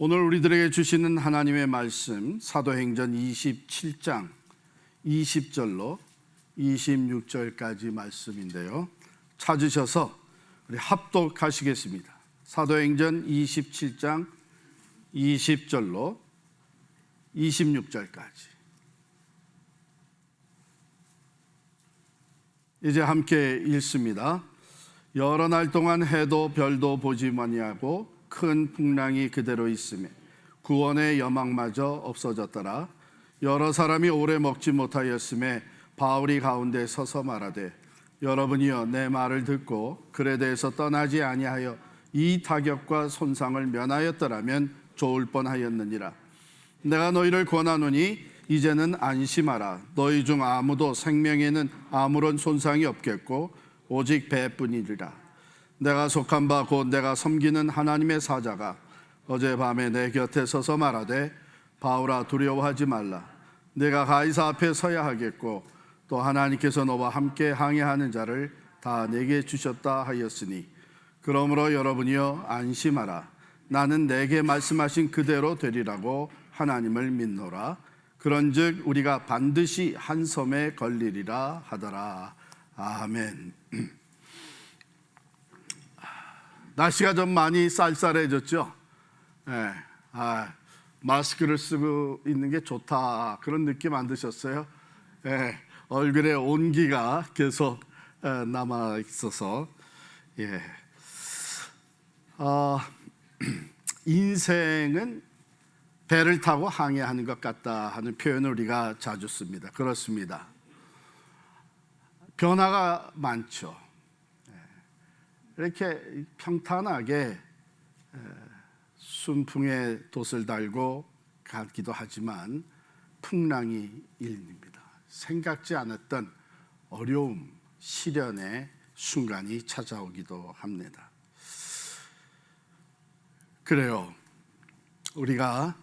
오늘 우리들에게 주시는 하나님의 말씀 사도행전 27장 20절로 26절까지 말씀인데요. 찾으셔서 우리 합독하시겠습니다. 사도행전 27장 20절로 26절까지. 이제 함께 읽습니다. 여러 날 동안 해도 별도 보지 아니하고 큰 풍랑이 그대로 있음에 구원의 여망마저 없어졌더라. 여러 사람이 오래 먹지 못하였음에 바울이 가운데 서서 말하되, 여러분이여 내 말을 듣고 그레데에서 떠나지 아니하여 이 타격과 손상을 면하였더라면 좋을 뻔하였느니라. 내가 너희를 권하노니 이제는 안심하라. 너희 중 아무도 생명에는 아무런 손상이 없겠고 오직 배뿐이리라. 내가 속한 바 곧 내가 섬기는 하나님의 사자가 어젯밤에 내 곁에 서서 말하되, 바울아 두려워하지 말라. 내가 가이사 앞에 서야 하겠고 또 하나님께서 너와 함께 항해하는 자를 다 내게 주셨다 하였으니, 그러므로 여러분이여 안심하라. 나는 내게 말씀하신 그대로 되리라고 하나님을 믿노라. 그런즉 우리가 반드시 한 섬에 걸리리라 하더라. 아멘. 날씨가 좀 많이 쌀쌀해졌죠. 네. 마스크를 쓰고 있는 게 좋다, 그런 느낌 안 드셨어요? 네. 얼굴에 온기가 계속 남아 있어서. 예. 인생은 배를 타고 항해하는 것 같다 하는 표현을 우리가 자주 씁니다. 그렇습니다. 변화가 많죠. 이렇게 평탄하게 순풍에 돛을 달고 가기도 하지만 풍랑이 일립니다. 생각지 않았던 어려움, 시련의 순간이 찾아오기도 합니다. 그래요. 우리가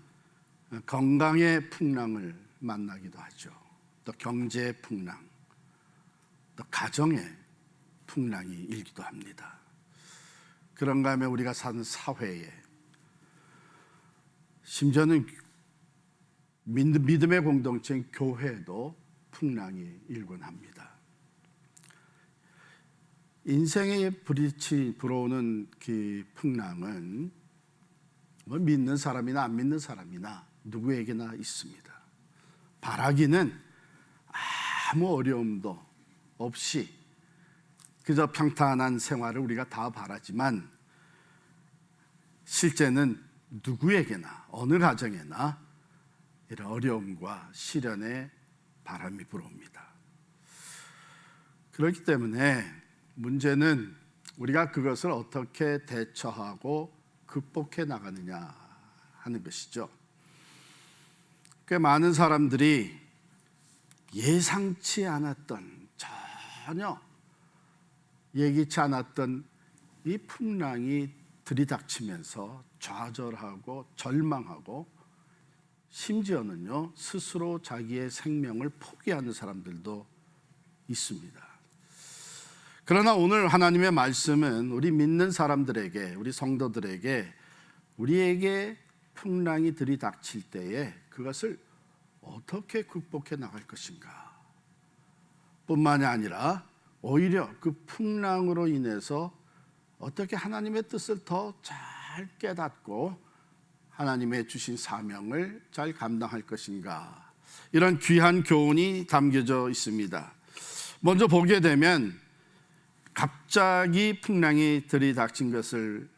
건강의 풍랑을 만나기도 하죠. 또 경제의 풍랑, 또 가정의 풍랑이 일기도 합니다. 그런가 하면 우리가 사는 사회에, 심지어는 믿음의 공동체인 교회도 풍랑이 일곤 합니다. 인생의 불이 불어오는 그 풍랑은 믿는 사람이나 안 믿는 사람이나 누구에게나 있습니다. 바라기는 아무 어려움도 없이 그저 평탄한 생활을 우리가 다 바라지만, 실제는 누구에게나 어느 가정에나 이런 어려움과 시련의 바람이 불어옵니다. 그렇기 때문에 문제는 우리가 그것을 어떻게 대처하고 극복해 나가느냐 하는 것이죠. 꽤 많은 사람들이 예상치 않았던, 전혀 예기치 않았던 이 풍랑이 들이닥치면서 좌절하고 절망하고, 심지어는요 스스로 자기의 생명을 포기하는 사람들도 있습니다. 그러나 오늘 하나님의 말씀은 우리 믿는 사람들에게, 우리 성도들에게, 우리에게 풍랑이 들이닥칠 때에 그것을 어떻게 극복해 나갈 것인가 뿐만이 아니라, 오히려 그 풍랑으로 인해서 어떻게 하나님의 뜻을 더 잘 깨닫고 하나님의 주신 사명을 잘 감당할 것인가, 이런 귀한 교훈이 담겨져 있습니다. 먼저 보게 되면 갑자기 풍랑이 들이닥친 것을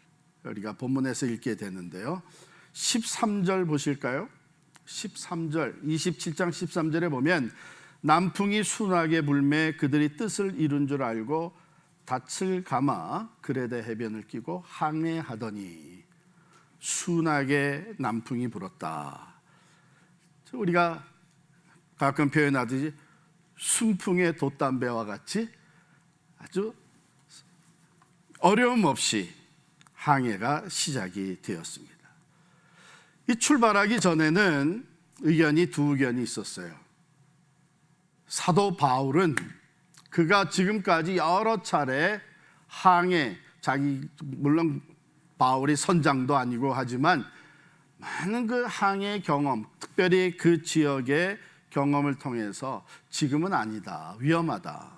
우리가 본문에서 읽게 되는데요. 13절 보실까요? 13절, 27장 13절에 보면, 남풍이 순하게 불매 그들이 뜻을 이룬 줄 알고 닻을 감아 그레데 해변을 끼고 항해하더니, 순하게 남풍이 불었다. 우리가 가끔 표현하듯이 순풍의 돛담배와 같이 아주 어려움 없이 항해가 시작이 되었습니다. 이 출발하기 전에는 두 의견이 있었어요. 사도 바울은 그가 지금까지 여러 차례 항해, 물론 바울이 선장도 아니고 하지만 많은 그 항해 경험, 특별히 그 지역의 경험을 통해서 지금은 아니다, 위험하다,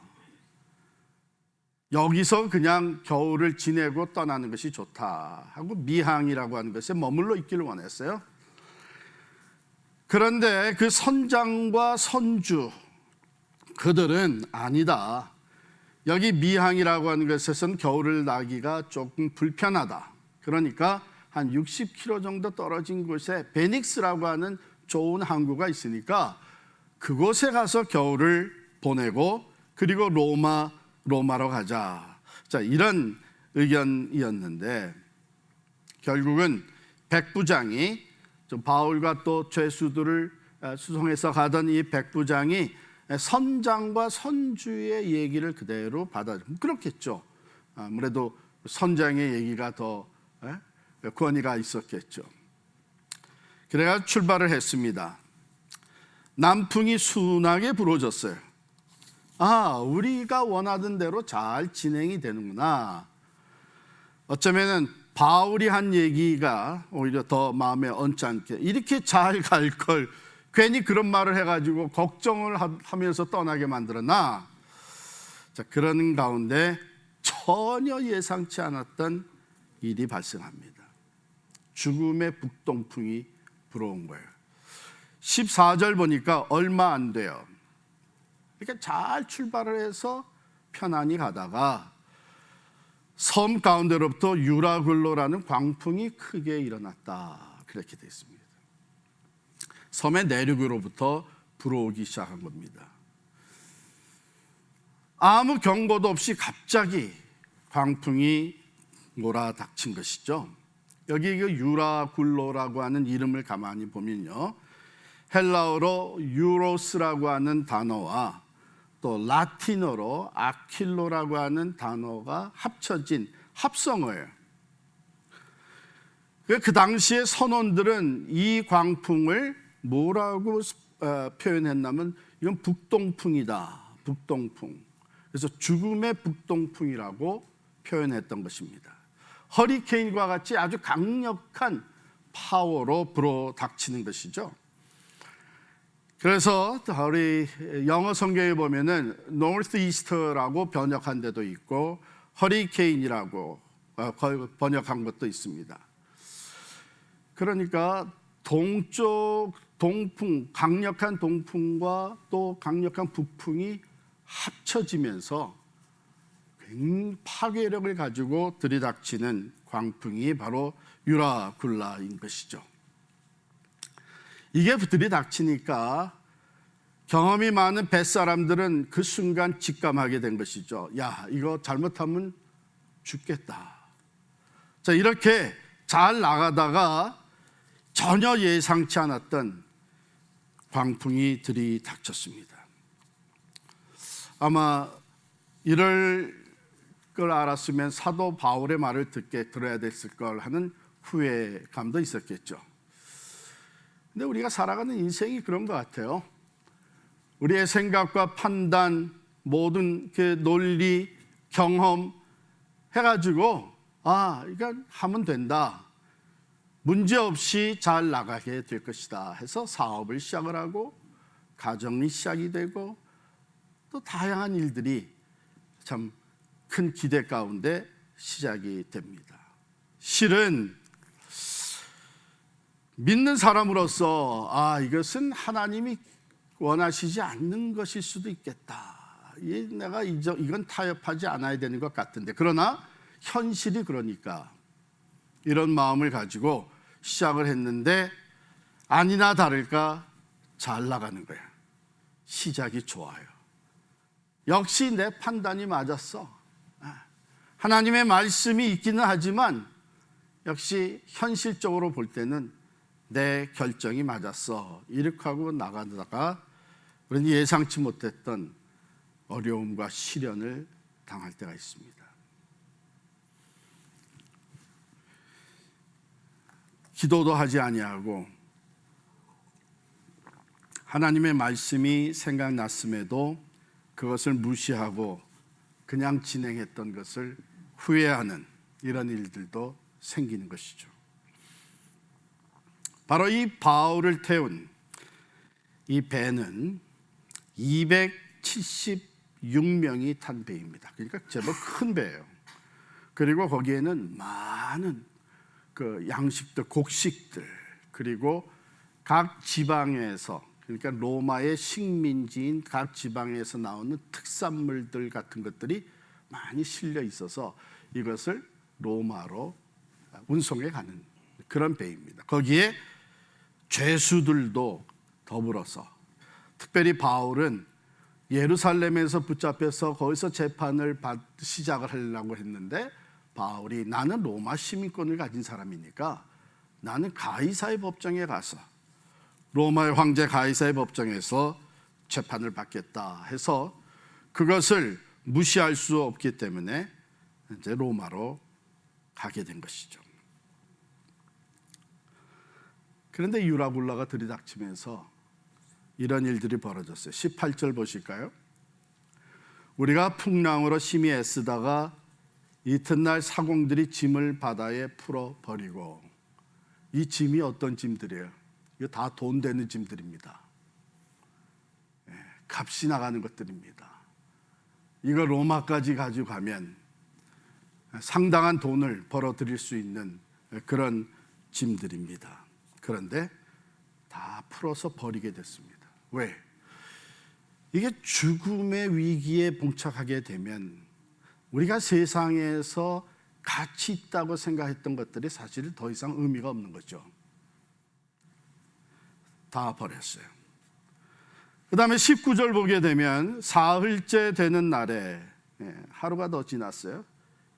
여기서 그냥 겨울을 지내고 떠나는 것이 좋다 하고 미항이라고 하는 것에 머물러 있기를 원했어요. 그런데 그 선장과 선주, 그들은 아니다, 여기 미항이라고 하는 것에서는 겨울을 나기가 조금 불편하다, 그러니까 한 60km 정도 떨어진 곳에 베닉스라고 하는 좋은 항구가 있으니까 그곳에 가서 겨울을 보내고 그리고 로마로 가자. 자, 이런 의견이었는데 결국은 백부장이 바울과 또 죄수들을 수송해서 가던 이 백부장이 선장과 선주의 얘기를 그대로 받아들여. 그렇겠죠. 아무래도 선장의 얘기가 더 권위가 있었겠죠. 그래가 출발을 했습니다. 남풍이 순하게 불어줬어요. 우리가 원하던 대로 잘 진행이 되는구나. 어쩌면은 바울이 한 얘기가 오히려 더 마음에 언짢게, 이렇게 잘 갈 걸 괜히 그런 말을 해가지고 걱정을 하면서 떠나게 만들었나. 자, 그런 가운데 전혀 예상치 않았던 일이 발생합니다. 죽음의 북동풍이 불어온 거예요. 14절 보니까 얼마 안 돼요. 이렇게 잘 출발을 해서 편안히 가다가 섬 가운데로부터 유라굴로라는 광풍이 크게 일어났다, 그렇게 되어 있습니다. 섬의 내륙으로부터 불어오기 시작한 겁니다. 아무 경고도 없이 갑자기 광풍이 몰아닥친 것이죠. 여기 그 유라굴로라고 하는 이름을 가만히 보면요, 헬라어로 유로스라고 하는 단어와 또 라틴어로 아킬로라고 하는 단어가 합쳐진 합성어예요. 그 당시의 선원들은 이 광풍을 뭐라고 표현했냐면 이건 북동풍이다, 북동풍. 그래서 죽음의 북동풍이라고 표현했던 것입니다. 허리케인과 같이 아주 강력한 파워로 불어닥치는 것이죠. 그래서 우리 영어 성경에 보면은 northeaster라고 번역한 데도 있고 허리케인이라고 번역한 것도 있습니다. 그러니까 동쪽 동풍, 강력한 동풍과 또 강력한 북풍이 합쳐지면서 굉장히 파괴력을 가지고 들이닥치는 광풍이 바로 유라굴라인 것이죠. 이게 들이닥치니까 경험이 많은 뱃사람들은 그 순간 직감하게 된 것이죠. 야, 이거 잘못하면 죽겠다. 자, 이렇게 잘 나가다가 전혀 예상치 않았던 광풍이 들이닥쳤습니다. 아마 이럴 걸 알았으면 사도 바울의 말을 들어야 됐을 걸 하는 후회감도 있었겠죠. 근데 우리가 살아가는 인생이 그런 것 같아요. 우리의 생각과 판단, 모든 그 논리, 경험 해가지고 이거 하면 된다, 문제없이 잘 나가게 될 것이다 해서 사업을 시작을 하고 가정이 시작이 되고 또 다양한 일들이 참 큰 기대 가운데 시작이 됩니다. 실은 믿는 사람으로서 이것은 하나님이 원하시지 않는 것일 수도 있겠다, 내가 이건 타협하지 않아야 되는 것 같은데, 그러나 현실이 그러니까 이런 마음을 가지고 시작을 했는데 아니나 다를까 잘 나가는 거야. 시작이 좋아요. 역시 내 판단이 맞았어. 하나님의 말씀이 있기는 하지만 역시 현실적으로 볼 때는 내 결정이 맞았어, 이렇게 하고 나가다가 그런지 예상치 못했던 어려움과 시련을 당할 때가 있습니다. 기도도 하지 아니하고 하나님의 말씀이 생각났음에도 그것을 무시하고 그냥 진행했던 것을 후회하는 이런 일들도 생기는 것이죠. 바로 이 바울을 태운 이 배는 276명이 탄 배입니다. 그러니까 제법 큰 배예요. 그리고 거기에는 많은 그 양식들, 곡식들, 그리고 각 지방에서, 그러니까 로마의 식민지인 각 지방에서 나오는 특산물들 같은 것들이 많이 실려 있어서 이것을 로마로 운송해 가는 그런 배입니다. 거기에 죄수들도 더불어서, 특별히 바울은 예루살렘에서 붙잡혀서 거기서 재판을 시작을 하려고 했는데, 바울이 나는 로마 시민권을 가진 사람이니까 나는 가이사의 법정에 가서 로마의 황제 가이사의 법정에서 재판을 받겠다 해서 그것을 무시할 수 없기 때문에 이제 로마로 가게 된 것이죠. 그런데 유라굴라가 들이닥치면서 이런 일들이 벌어졌어요. 18절 보실까요? 우리가 풍랑으로 심히 애쓰다가 이튿날 사공들이 짐을 바다에 풀어버리고, 이 짐이 어떤 짐들이에요? 이거 다 돈 되는 짐들입니다. 값이 나가는 것들입니다. 이거 로마까지 가지고 가면 상당한 돈을 벌어들일 수 있는 그런 짐들입니다. 그런데 다 풀어서 버리게 됐습니다. 왜? 이게 죽음의 위기에 봉착하게 되면 우리가 세상에서 가치 있다고 생각했던 것들이 사실 더 이상 의미가 없는 거죠. 다 버렸어요. 그 다음에 19절 보게 되면 사흘째 되는 날에, 하루가 더 지났어요.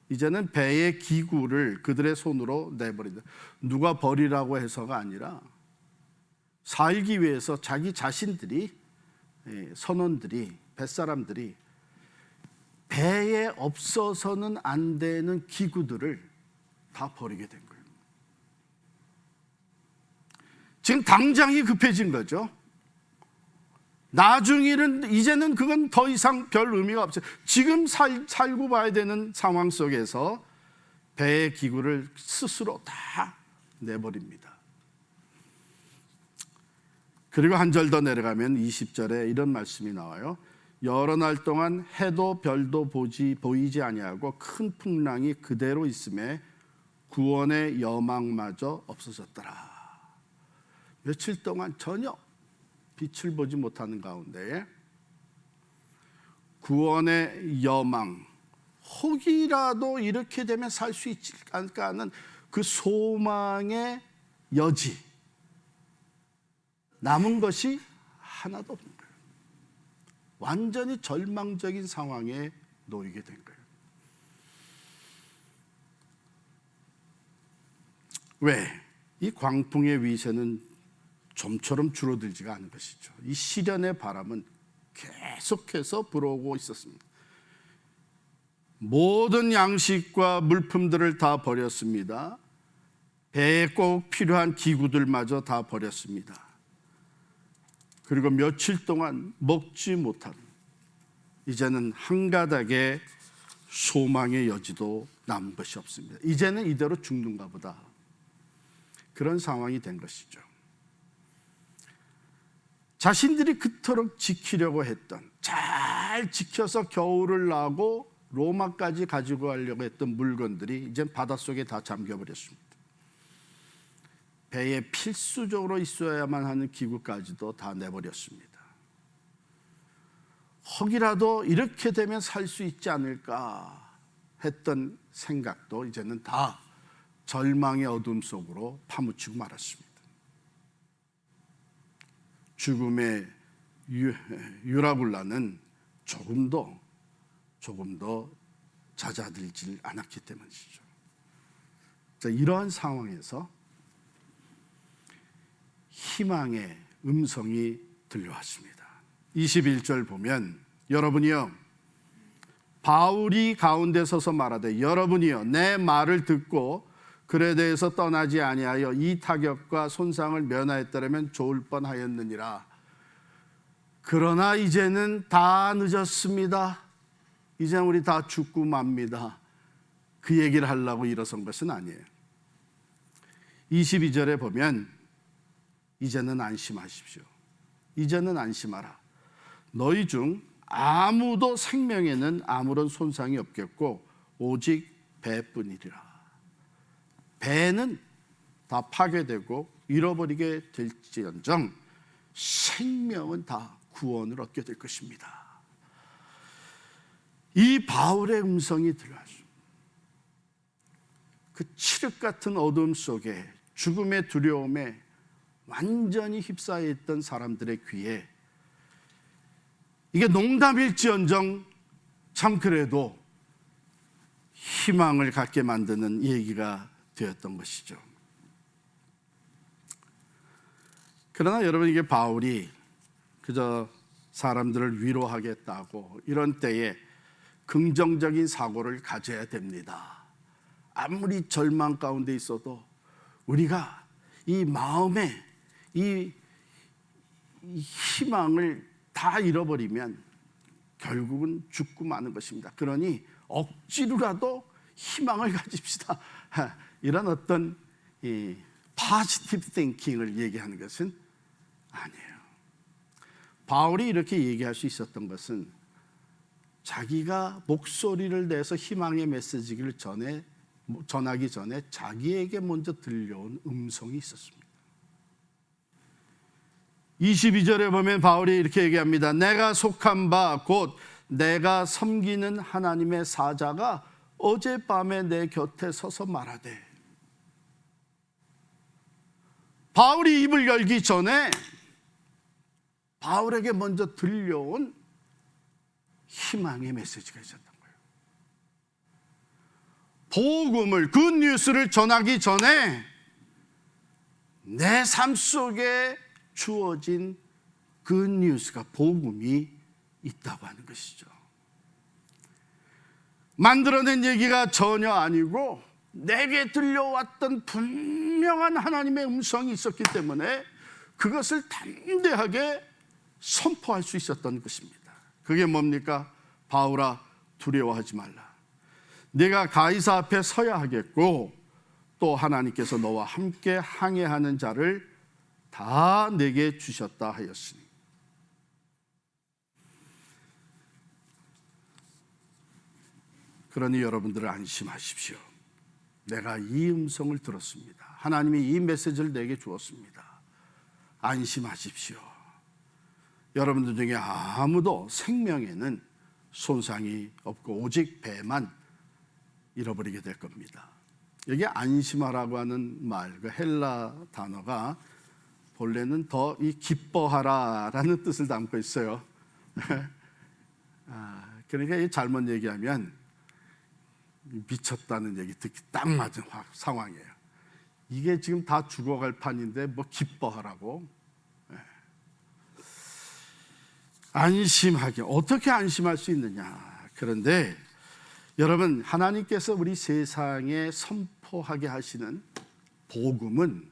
이제는 배의 기구를 그들의 손으로 내버린다. 누가 버리라고 해서가 아니라 살기 위해서 자기 자신들이, 선원들이, 뱃사람들이 배에 없어서는 안 되는 기구들을 다 버리게 된 거예요. 지금 당장이 급해진 거죠. 나중에는, 이제는 그건 더 이상 별 의미가 없어요. 지금 살고 봐야 되는 상황 속에서 배의 기구를 스스로 다 내버립니다. 그리고 한 절 더 내려가면 20절에 이런 말씀이 나와요. 여러 날 동안 해도 별도 보이지 아니하고 큰 풍랑이 그대로 있음에 구원의 여망마저 없어졌더라. 며칠 동안 전혀 빛을 보지 못하는 가운데 구원의 여망, 혹이라도 이렇게 되면 살 수 있지 않을까 하는 그 소망의 여지, 남은 것이 하나도 없는 거예요. 완전히 절망적인 상황에 놓이게 된 거예요. 왜? 이 광풍의 위세는 좀처럼 줄어들지가 않은 것이죠. 이 시련의 바람은 계속해서 불어오고 있었습니다. 모든 양식과 물품들을 다 버렸습니다. 배에 꼭 필요한 기구들마저 다 버렸습니다. 그리고 며칠 동안 먹지 못한, 이제는 한 가닥의 소망의 여지도 남은 것이 없습니다. 이제는 이대로 죽는가 보다, 그런 상황이 된 것이죠. 자신들이 그토록 지키려고 했던, 잘 지켜서 겨울을 나고 로마까지 가지고 가려고 했던 물건들이 이제 바닷속에 다 잠겨버렸습니다. 배에 필수적으로 있어야만 하는 기구까지도 다 내버렸습니다. 혹이라도 이렇게 되면 살 수 있지 않을까 했던 생각도 이제는 다 절망의 어둠 속으로 파묻히고 말았습니다. 죽음의 유라굴라는 조금 더 잦아들질 않았기 때문이죠. 자, 이러한 상황에서 희망의 음성이 들려왔습니다. 21절 보면, 여러분이요, 바울이 가운데 서서 말하되, 여러분이요, 내 말을 듣고 글에 대해서 떠나지 아니하여 이 타격과 손상을 면하였더라면 좋을 뻔하였느니라. 그러나 이제는 다 늦었습니다. 이제는 우리 다 죽고 맙니다. 그 얘기를 하려고 일어선 것은 아니에요. 22절에 보면 이제는 안심하십시오. 이제는 안심하라. 너희 중 아무도 생명에는 아무런 손상이 없겠고 오직 배뿐이리라. 배는 다 파괴되고 잃어버리게 될지언정 생명은 다 구원을 얻게 될 것입니다. 이 바울의 음성이 들려왔습니다. 그 칠흑 같은 어둠 속에 죽음의 두려움에 완전히 휩싸여 있던 사람들의 귀에 이게 농담일지언정 참 그래도 희망을 갖게 만드는 얘기가 되었던 것이죠. 그러나 여러분, 이게 바울이 그저 사람들을 위로하겠다고 이런 때에 긍정적인 사고를 가져야 됩니다. 아무리 절망 가운데 있어도 우리가 이 마음에 이 희망을 다 잃어버리면 결국은 죽고 마는 것입니다. 그러니 억지로라도 희망을 가집시다. 이런 어떤 positive thinking을 얘기하는 것은 아니에요. 바울이 이렇게 얘기할 수 있었던 것은 자기가 목소리를 내서 희망의 메시지를 전하기 전에 자기에게 먼저 들려온 음성이 있었습니다. 22절에 보면 바울이 이렇게 얘기합니다. 내가 속한 바 곧 내가 섬기는 하나님의 사자가 어젯밤에 내 곁에 서서 말하되. 바울이 입을 열기 전에 바울에게 먼저 들려온 희망의 메시지가 있었던 거예요. 복음을, 굿뉴스를 전하기 전에 내 삶 속에 주어진 굿뉴스가, 복음이 있다고 하는 것이죠. 만들어낸 얘기가 전혀 아니고 내게 들려왔던 분명한 하나님의 음성이 있었기 때문에 그것을 담대하게 선포할 수 있었던 것입니다. 그게 뭡니까? 바울아, 두려워하지 말라. 네가 가이사 앞에 서야 하겠고 또 하나님께서 너와 함께 항해하는 자를 다 내게 주셨다 하였으니. 그러니 여러분들 안심하십시오. 내가 이 음성을 들었습니다. 하나님이 이 메시지를 내게 주었습니다. 안심하십시오. 여러분들 중에 아무도 생명에는 손상이 없고 오직 배만 잃어버리게 될 겁니다. 여기 안심하라고 하는 말, 그 헬라 단어가 본래는 더 이 기뻐하라라는 뜻을 담고 있어요. 그러니까 잘못 얘기하면 미쳤다는 얘기 듣기 딱 맞은 상황이에요. 이게 지금 다 죽어갈 판인데 뭐 기뻐하라고. 안심하게, 어떻게 안심할 수 있느냐. 그런데 여러분, 하나님께서 우리 세상에 선포하게 하시는 복음은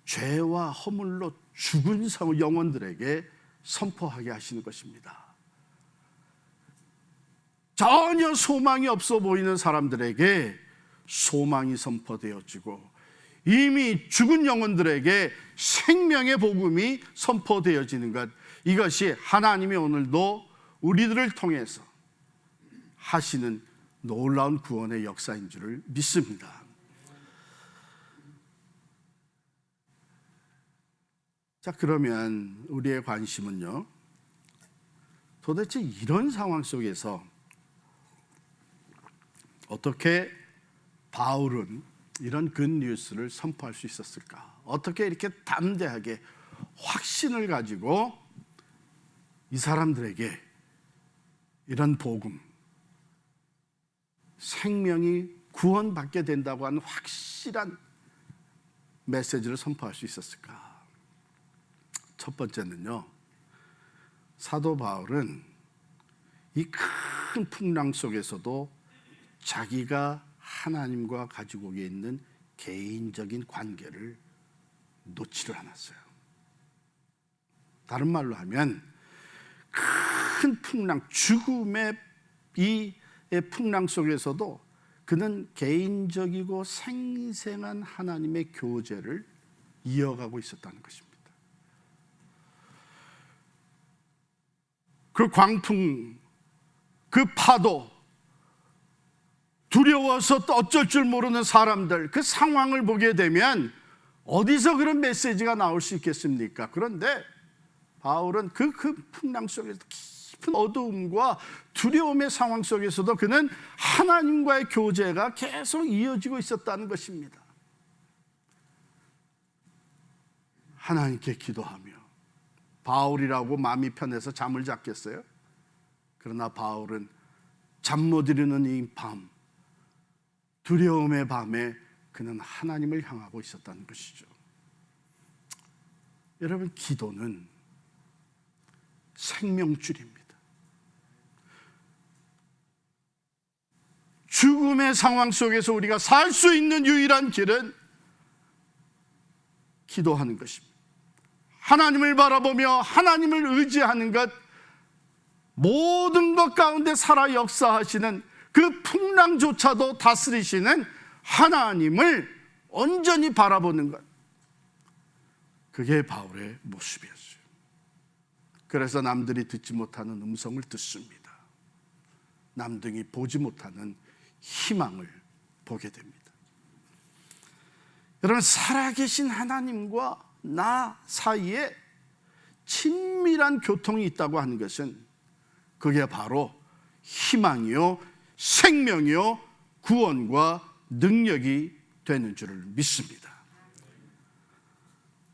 죄와 허물로 죽은 영혼들에게 선포하게 하시는 것입니다. 전혀 소망이 없어 보이는 사람들에게 소망이 선포되어지고 이미 죽은 영혼들에게 생명의 복음이 선포되어지는 것, 이것이 하나님이 오늘도 우리들을 통해서 하시는 놀라운 구원의 역사인 줄을 믿습니다. 자, 그러면 우리의 관심은요, 도대체 이런 상황 속에서 어떻게 바울은 이런 굿뉴스를 선포할 수 있었을까? 어떻게 이렇게 담대하게 확신을 가지고 이 사람들에게 이런 복음, 생명이 구원받게 된다고 하는 확실한 메시지를 선포할 수 있었을까? 첫 번째는요, 사도 바울은 이 큰 풍랑 속에서도 자기가 하나님과 가지고 있는 개인적인 관계를 놓지를 않았어요. 다른 말로 하면 큰 풍랑, 죽음의 이 풍랑 속에서도 그는 개인적이고 생생한 하나님의 교제를 이어가고 있었다는 것입니다. 그 광풍, 그 파도, 두려워서 또 어쩔 줄 모르는 사람들, 그 상황을 보게 되면 어디서 그런 메시지가 나올 수 있겠습니까? 그런데 바울은 그 풍랑 속에서 깊은 어두움과 두려움의 상황 속에서도 그는 하나님과의 교제가 계속 이어지고 있었다는 것입니다. 하나님께 기도하며, 바울이라고 마음이 편해서 잠을 잤겠어요? 그러나 바울은 잠 못 이루는 이 밤, 두려움의 밤에 그는 하나님을 향하고 있었다는 것이죠. 여러분, 기도는 생명줄입니다. 죽음의 상황 속에서 우리가 살 수 있는 유일한 길은 기도하는 것입니다. 하나님을 바라보며 하나님을 의지하는 것, 모든 것 가운데 살아 역사하시는 그 풍랑조차도 다스리시는 하나님을 온전히 바라보는 것, 그게 바울의 모습이었어요. 그래서 남들이 듣지 못하는 음성을 듣습니다. 남들이 보지 못하는 희망을 보게 됩니다. 여러분, 살아계신 하나님과 나 사이에 친밀한 교통이 있다고 하는 것은 그게 바로 희망이요, 생명이요, 구원과 능력이 되는 줄을 믿습니다.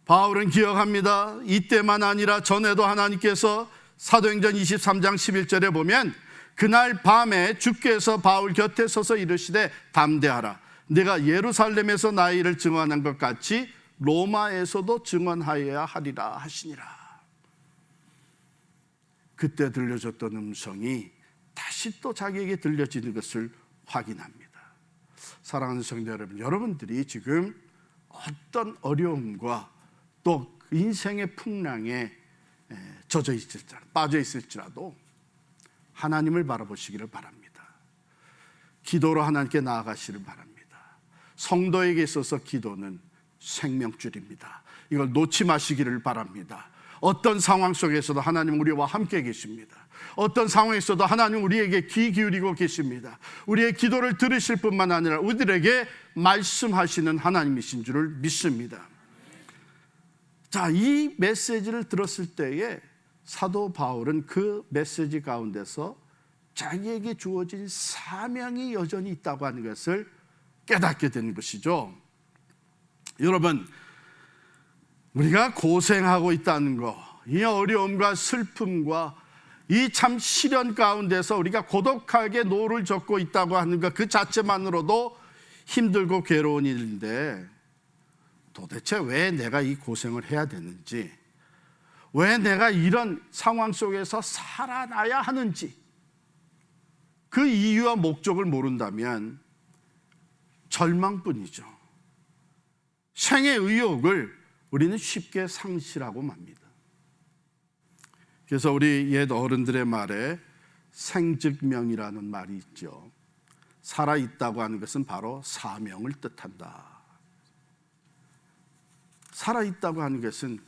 바울은 기억합니다. 이때만 아니라 전에도 하나님께서 사도행전 23장 11절에 보면 그날 밤에 주께서 바울 곁에 서서 이르시되 담대하라, 내가 예루살렘에서 나의 일을 증언한 것 같이 로마에서도 증언하여야 하리라 하시니라. 그때 들려줬던 음성이 다시 또 자기에게 들려지는 것을 확인합니다. 사랑하는 성도 여러분, 여러분들이 지금 어떤 어려움과 또 인생의 풍랑에 젖어 있을지라도, 빠져 있을지라도 하나님을 바라보시기를 바랍니다. 기도로 하나님께 나아가시를 바랍니다. 성도에게 있어서 기도는 생명줄입니다. 이걸 놓지 마시기를 바랍니다. 어떤 상황 속에서도 하나님 우리와 함께 계십니다. 어떤 상황에서도 하나님 우리에게 귀 기울이고 계십니다. 우리의 기도를 들으실 뿐만 아니라 우리들에게 말씀하시는 하나님이신 줄을 믿습니다. 자, 이 메시지를 들었을 때에 사도 바울은 그 메시지 가운데서 자기에게 주어진 사명이 여전히 있다고 하는 것을 깨닫게 되는 것이죠. 여러분, 우리가 고생하고 있다는 것, 이 어려움과 슬픔과 이 참 시련 가운데서 우리가 고독하게 노를 젓고 있다고 하는 것, 그 자체만으로도 힘들고 괴로운 일인데 도대체 왜 내가 이 고생을 해야 되는지, 왜 내가 이런 상황 속에서 살아나야 하는지, 그 이유와 목적을 모른다면 절망뿐이죠. 생의 의욕을 우리는 쉽게 상실하고 맙니다. 그래서 우리 옛 어른들의 말에 생즉명이라는 말이 있죠. 살아있다고 하는 것은 바로 사명을 뜻한다. 살아있다고 하는 것은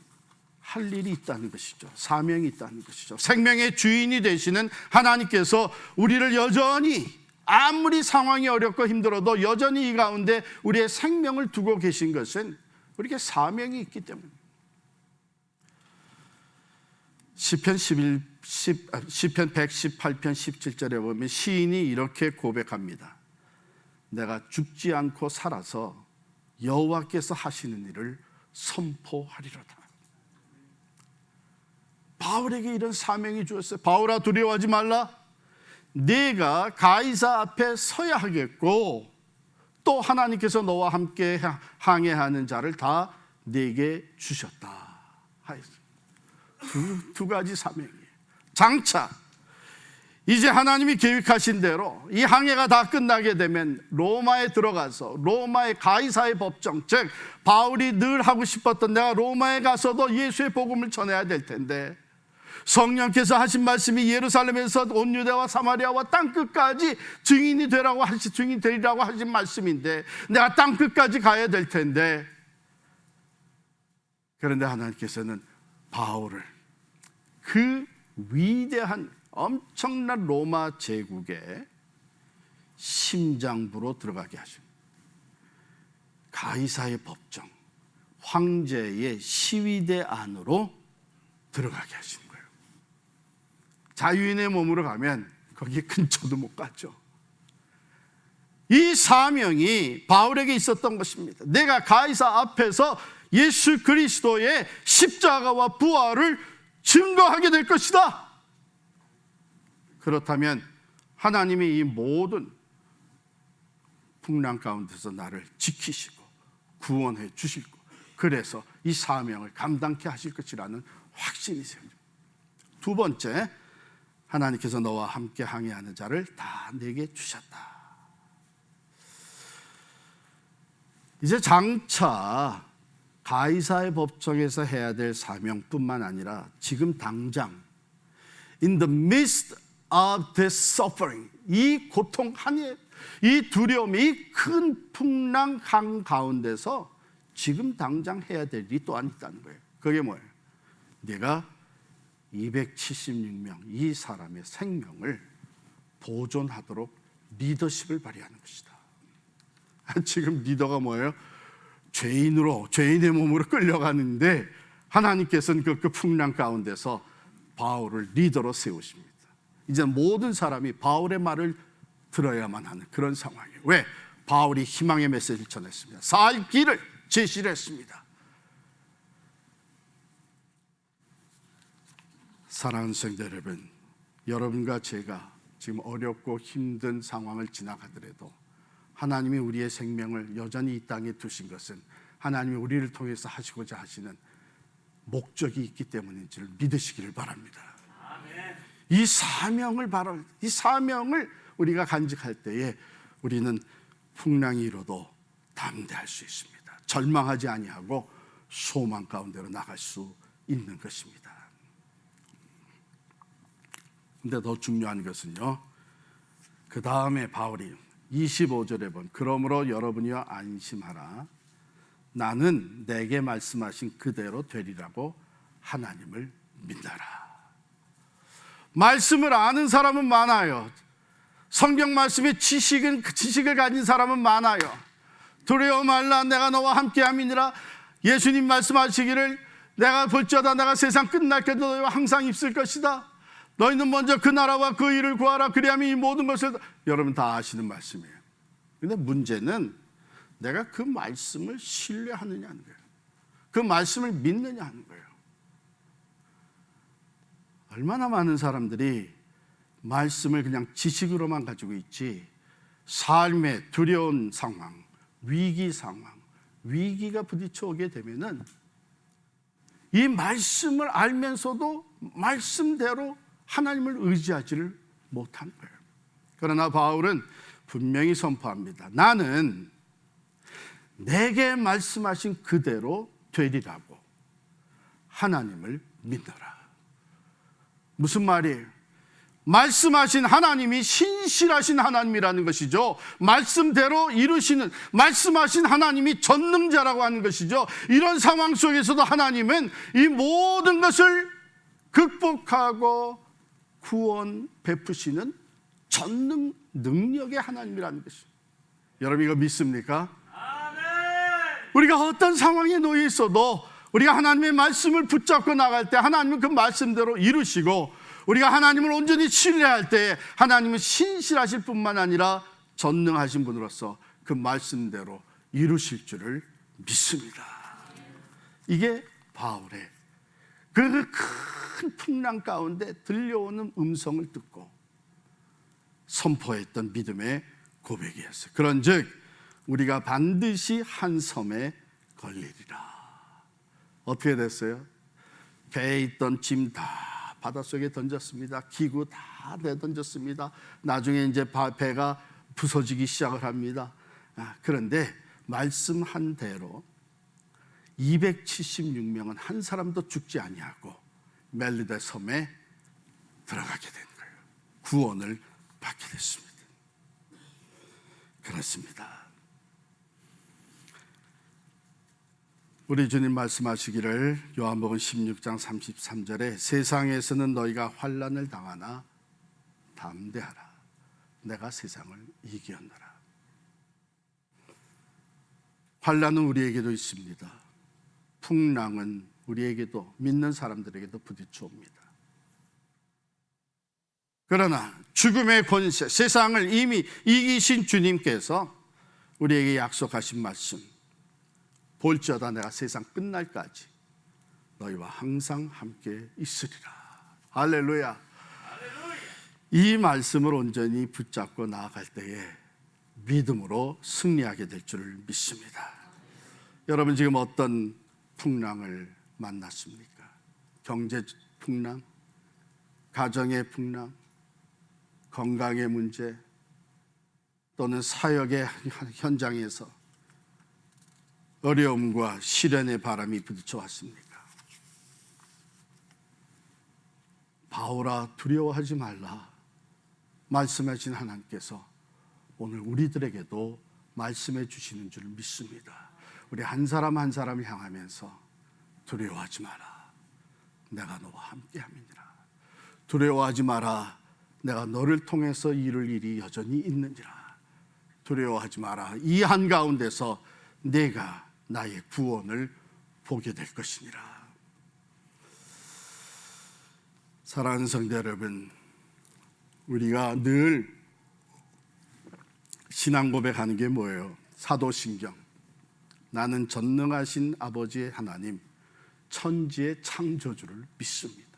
할 일이 있다는 것이죠. 사명이 있다는 것이죠. 생명의 주인이 되시는 하나님께서 우리를 여전히, 아무리 상황이 어렵고 힘들어도 여전히 이 가운데 우리의 생명을 두고 계신 것은 우리에게 사명이 있기 때문입니다. 시편 118편 17절에 보면 시인이 이렇게 고백합니다. 내가 죽지 않고 살아서 여호와께서 하시는 일을 선포하리로다. 바울에게 이런 사명이 주었어요. 바울아, 두려워하지 말라. 네가 가이사 앞에 서야 하겠고 또 하나님께서 너와 함께 항해하는 자를 다 네게 주셨다 하였습니다. 두 가지 사명이에요. 장차 이제 하나님이 계획하신 대로 이 항해가 다 끝나게 되면 로마에 들어가서 로마의 가이사의 법정, 즉 바울이 늘 하고 싶었던, 내가 로마에 가서도 예수의 복음을 전해야 될 텐데 성령께서 하신 말씀이 예루살렘에서 온 유대와 사마리아와 땅끝까지 증인이 되리라고 하신 말씀인데 내가 땅끝까지 가야 될 텐데 그런데 하나님께서는 바울을 그 위대한 엄청난 로마 제국의 심장부로 들어가게 하십니다. 가이사의 법정, 황제의 시위대 안으로 들어가게 하시는 거예요. 자유인의 몸으로 가면 거기에 근처도 못 갔죠. 이 사명이 바울에게 있었던 것입니다. 내가 가이사 앞에서 예수 그리스도의 십자가와 부활을 증거하게 될 것이다. 그렇다면 하나님이 이 모든 풍랑 가운데서 나를 지키시고 구원해 주시고, 그래서 이 사명을 감당케 하실 것이라는 확신이 생깁니다. 두 번째, 하나님께서 너와 함께 항해하는 자를 다 내게 주셨다. 이제 장차 가이사의 법정에서 해야 될 사명뿐만 아니라 지금 당장 in the midst of the suffering, 이 고통 한이, 이 두려움, 이 큰 풍랑 한가운데서 지금 당장 해야 될 일이 또한 있다는 거예요. 그게 뭐예요? 내가 276명 이 사람의 생명을 보존하도록 리더십을 발휘하는 것이다. 지금 리더가 뭐예요? 죄인의 몸으로 끌려가는데 하나님께서는 그 풍랑 가운데서 바울을 리더로 세우십니다. 이제 모든 사람이 바울의 말을 들어야만 하는 그런 상황이에요. 왜? 바울이 희망의 메시지를 전했습니다. 살 길을 제시를 했습니다. 사랑하는 성도 여러분, 여러분과 제가 지금 어렵고 힘든 상황을 지나가더라도 하나님이 우리의 생명을 여전히 이 땅에 두신 것은 하나님이 우리를 통해서 하시고자 하시는 목적이 있기 때문인지를 믿으시기를 바랍니다. 아멘. 이 사명을 우리가 간직할 때에 우리는 풍랑이 일어도 담대할 수 있습니다. 절망하지 아니하고 소망 가운데로 나갈 수 있는 것입니다. 근데 더 중요한 것은요, 그 다음에 바울이 25절에 본 그러므로 여러분이여 안심하라. 나는 내게 말씀하신 그대로 되리라고 하나님을 믿어라. 말씀을 아는 사람은 많아요. 성경 말씀의 지식을 가진 사람은 많아요. 두려워 말라, 내가 너와 함께함이니라. 예수님 말씀하시기를 내가 볼지어다 내가 세상 끝날 때도 너희와 항상 있을 것이다. 너희는 먼저 그 나라와 그 일을 구하라. 그리하면 이 모든 것을, 여러분 다 아시는 말씀이에요. 근데 문제는 내가 그 말씀을 신뢰하느냐는 거예요. 그 말씀을 믿느냐 하는 거예요. 얼마나 많은 사람들이 말씀을 그냥 지식으로만 가지고 있지, 삶의 두려운 상황, 위기 상황, 위기가 부딪혀 오게 되면은 이 말씀을 알면서도 말씀대로 하나님을 의지하지를 못하는 거예요. 그러나 바울은 분명히 선포합니다. 나는 내게 말씀하신 그대로 되리라고 하나님을 믿노라. 무슨 말이에요? 말씀하신 하나님이 신실하신 하나님이라는 것이죠. 말씀대로 이루시는, 말씀하신 하나님이 전능자라고 하는 것이죠. 이런 상황 속에서도 하나님은 이 모든 것을 극복하고 구원 베푸시는 전능 능력의 하나님이라는 것이죠. 여러분 이거 믿습니까? 아멘. 우리가 어떤 상황에 놓여 있어도 우리가 하나님의 말씀을 붙잡고 나갈 때 하나님은 그 말씀대로 이루시고, 우리가 하나님을 온전히 신뢰할 때 하나님은 신실하실 뿐만 아니라 전능하신 분으로서 그 말씀대로 이루실 줄을 믿습니다. 이게 바울의 그 큰 풍랑 가운데 들려오는 음성을 듣고 선포했던 믿음의 고백이었어요. 그런즉 우리가 반드시 한 섬에 걸리리라. 어떻게 됐어요? 배에 있던 짐 다 바닷속에 던졌습니다. 기구 다 내던졌습니다. 나중에 이제 배가 부서지기 시작을 합니다. 그런데 말씀한 대로 276명은 한 사람도 죽지 아니하고 멜리데 섬에 들어가게 된 거예요. 구원을 받게 됐습니다. 그렇습니다. 우리 주님 말씀하시기를 요한복음 16장 33절에 세상에서는 너희가 환난을 당하나 담대하라. 내가 세상을 이기었노라. 환난은 우리에게도 있습니다. 풍랑은 우리에게도 믿는 사람들에게도 부딪혀 옵니다. 그러나 죽음의 권세, 세상을 이미 이기신 주님께서 우리에게 약속하신 말씀, 볼지어다 내가 세상 끝날까지 너희와 항상 함께 있으리라. 할렐루야. 이 말씀을 온전히 붙잡고 나아갈 때에 믿음으로 승리하게 될 줄을 믿습니다. 여러분 지금 어떤 풍랑을 만났습니까? 경제 풍랑, 가정의 풍랑, 건강의 문제, 또는 사역의 현장에서 어려움과 시련의 바람이 부딪혀 왔습니까? 바울아 두려워하지 말라 말씀하신 하나님께서 오늘 우리들에게도 말씀해 주시는 줄 믿습니다. 우리 한 사람 한 사람을 향하면서 두려워하지 마라 내가 너와 함께 함이니라. 두려워하지 마라 내가 너를 통해서 이룰 일이 여전히 있느니라. 두려워하지 마라 이 한가운데서 내가 나의 구원을 보게 될 것이니라. 사랑하는 성도 여러분, 우리가 늘 신앙 고백하는 게 뭐예요? 사도신경, 나는 전능하신 아버지의 하나님, 천지의 창조주를 믿습니다.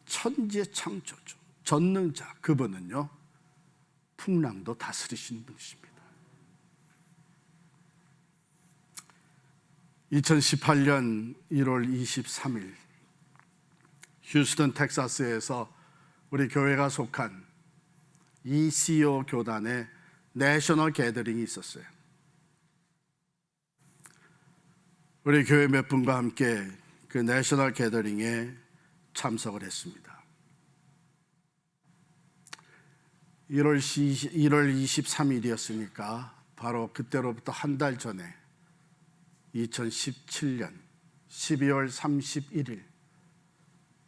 천지의 창조주, 전능자, 그분은요 풍랑도 다스리시는 분이십니다. 2018년 1월 23일 휴스턴 텍사스에서 우리 교회가 속한 ECO 교단의 내셔널 게더링이 있었어요. 우리 교회 몇 분과 함께 그 내셔널 게더링에 참석을 했습니다. 1월 23일이었으니까 바로 그때로부터 한 달 전에 2017년 12월 31일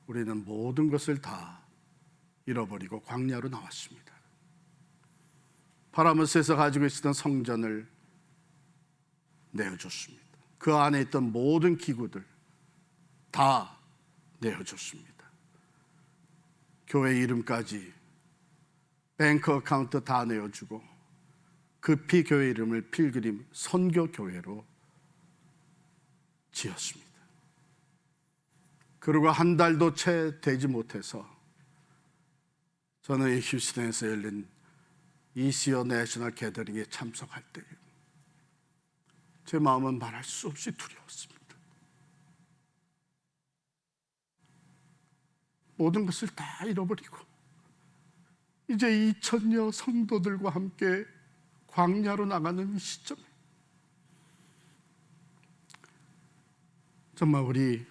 우리는 모든 것을 다 잃어버리고 광야로 나왔습니다. 파라무스에서 가지고 있었던 성전을 내어줬습니다. 그 안에 있던 모든 기구들 다 내어줬습니다. 교회 이름까지 뱅크 어카운트 다 내어주고 급히 교회 이름을 필그림 선교교회로 지었습니다. 그리고 한 달도 채 되지 못해서 저는 이 휴스턴에서 열린 ECO 내셔널 게더링에 참석할 때 제 마음은 말할 수 없이 두려웠습니다. 모든 것을 다 잃어버리고 이제 2,000여 성도들과 함께 광야로 나가는 이 시점에 정말 우리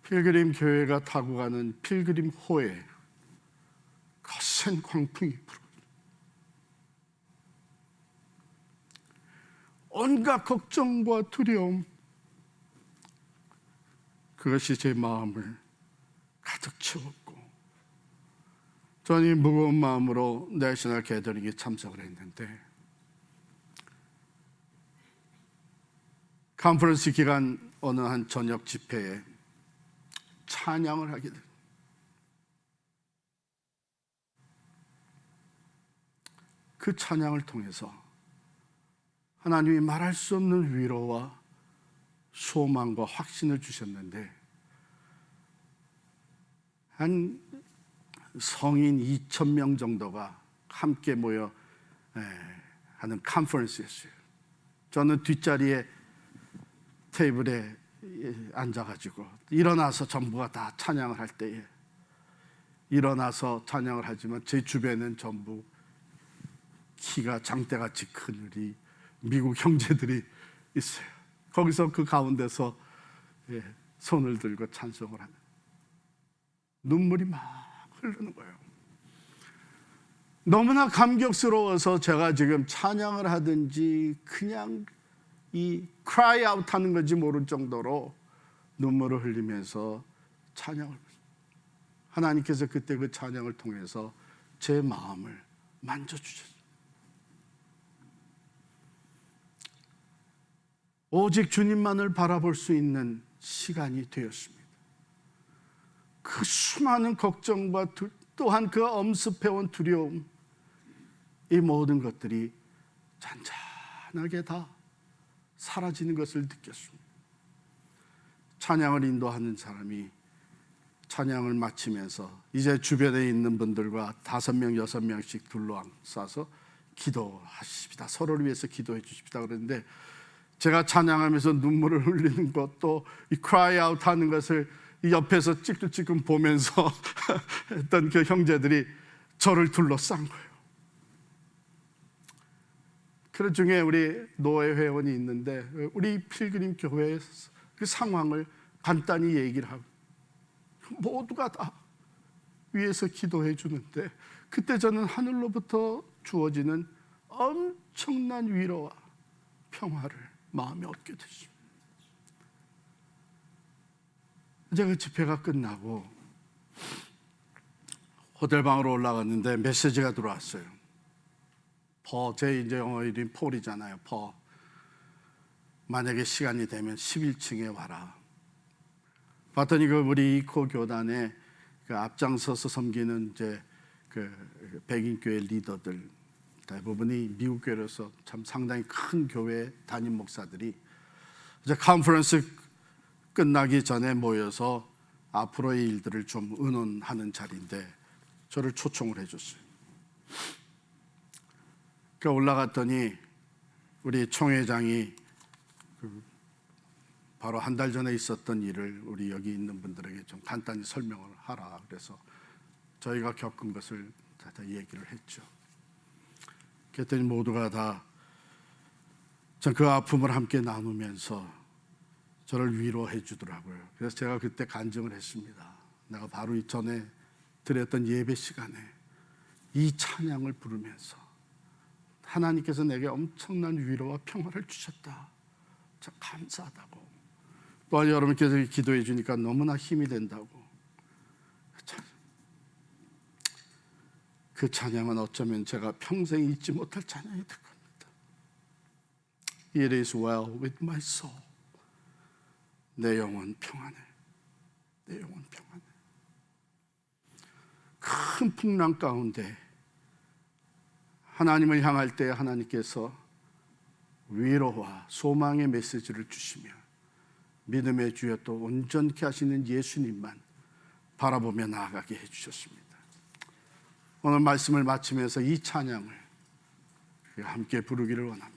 필그림 교회가 타고 가는 필그림 호에 거센 광풍이 불어옵니다. 온갖 걱정과 두려움, 그것이 제 마음을 가득 채웠고 저는 이 무거운 마음으로 내셔널 게더링에 참석을 했는데 컨퍼런스 기간 어느 한 저녁 집회에 찬양을 하게 됩니다. 그 찬양을 통해서 하나님이 말할 수 없는 위로와 소망과 확신을 주셨는데 한 성인 2,000명 정도가 함께 모여 하는 컨퍼런스였어요. 저는 뒷자리에 테이블에 앉아가지고 일어나서 전부가 다 찬양을 할 때에 일어나서 찬양을 하지만 제 주변에는 전부 키가 장대같이 큰 우리 미국 형제들이 있어요. 거기서 그 가운데서 손을 들고 찬송을 하는 눈물이 막 흐르는 거예요. 너무나 감격스러워서 제가 지금 찬양을 하든지 그냥 이 cry out 하는 건지 모를 정도로 눈물을 흘리면서 찬양을, 하나님께서 그때 그 찬양을 통해서 제 마음을 만져주셨어요. 오직 주님만을 바라볼 수 있는 시간이 되었습니다. 그 수많은 걱정과 또한 그 엄습해온 두려움, 이 모든 것들이 잔잔하게 다 사라지는 것을 느꼈습니다. 찬양을 인도하는 사람이 찬양을 마치면서 이제 주변에 있는 분들과 5명, 6명씩 둘러싸서 기도하십시다. 서로를 위해서 기도해 주십시다. 그랬는데 제가 찬양하면서 눈물을 흘리는 것도 이 cry out 하는 것을 이 옆에서 찔끔찔끔 보면서 했던 그 형제들이 저를 둘러싼 거예요. 그 중에 우리 노예 회원이 있는데 우리 필그림 교회에서 그 상황을 간단히 얘기를 하고 모두가 다 위에서 기도해 주는데 그때 저는 하늘로부터 주어지는 엄청난 위로와 평화를 마음에 얻게 됐습니다. 이제 그 집회가 끝나고 호텔방으로 올라갔는데 메시지가 들어왔어요. 제 이제 영어 이름 폴이잖아요. 만약에 시간이 되면 11층에 와라. 봤더니 그 우리 이코 교단에 그 앞장서서 섬기는 이제 그 백인교회 리더들 대부분이 미국 교회로서 참 상당히 큰 교회 담임 목사들이 이제 컨퍼런스 끝나기 전에 모여서 앞으로의 일들을 좀 의논하는 자리인데 저를 초청을 해줬어요. 그러니까 올라갔더니 우리 총회장이 바로 한 달 전에 있었던 일을 우리 여기 있는 분들에게 좀 간단히 설명을 하라. 그래서 저희가 겪은 것을 다 얘기를 했죠. 그랬더니 모두가 다 그 아픔을 함께 나누면서 저를 위로해 주더라고요. 그래서 제가 그때 간증을 했습니다. 내가 바로 이전에 드렸던 예배 시간에 이 찬양을 부르면서 하나님께서 내게 엄청난 위로와 평화를 주셨다. 참 감사하다고. 또한 여러분께서 기도해 주니까 너무나 힘이 된다고. 그 찬양은 어쩌면 제가 평생 잊지 못할 찬양이 될 겁니다. It is well with my soul. 내 영혼 평안해. 내 영혼 평안해. 큰 풍랑 가운데 하나님을 향할 때 하나님께서 위로와 소망의 메시지를 주시며 믿음의 주여 또 온전케 하시는 예수님만 바라보며 나아가게 해주셨습니다. 오늘 말씀을 마치면서 이 찬양을 함께 부르기를 원합니다.